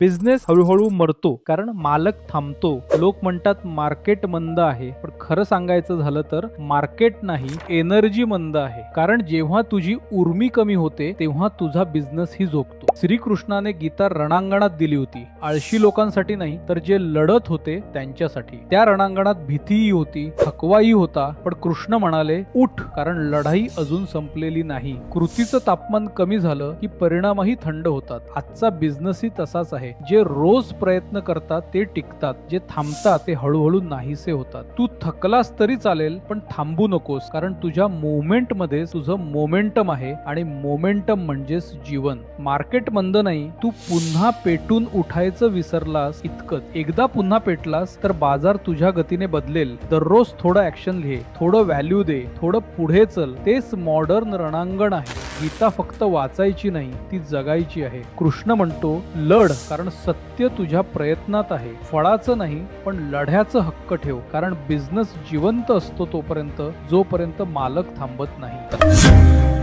Business हळूहळू मरतो कारण मालक थांबतो. लोक म्हणतात मार्केट मंद आहे, पण खरं सांगायचं झालं तर मार्केट नाही, एनर्जी मंद आहे. कारण जेव्हा तुझी उर्मी कमी होते तेव्हा तुझा बिझनेस ही झोपतो. श्रीकृष्णाने गीता रणांगणात दिली होती, आळशी लोकांसाठी नाही तर जे लढत होते त्यांच्यासाठी. त्या रणांगणात भीतीही होती, थकवाही होता, पण कृष्ण म्हणाले उठ, कारण लढाई अजून संपलेली नाही. कृतीचं तापमान कमी झालं की परिणामही थंड होतात. आजचा बिझनेसही तसाच आहे. जे रोज प्रयत्न करतात ते टिकतात, जे थांबतात ते हळूहळू नाहीसे होतात. तू थकलास तरी चालेल, पण थांबू नकोस, कारण तुझ्या मुवमेंट मध्ये तुझं मोमेंटम आहे आणि मोमेंटम म्हणजेच जीवन. मार्केट मंद नाही, तू पुन्हा पेटून उठायचं विसरलास इतकंच. एकदा पुन्हा पेटलास तर बाजार तुझ्या गतीने बदलेल. दररोज थोडं ऍक्शन घे, थोडं व्हॅल्यू दे, थोडं पुढे चल. तेच मॉडर्न रणांगण आहे. गीता फक्त वाचायची नाही, ती जगायची आहे. कृष्ण म्हणतो लढ, कारण सत्य तुझ्या प्रयत्नात आहे. फळाचं नाही पण लढ्याचं हक्क ठेव, कारण बिझनेस जिवंत असतो तोपर्यंत जोपर्यंत मालक थांबत नाही.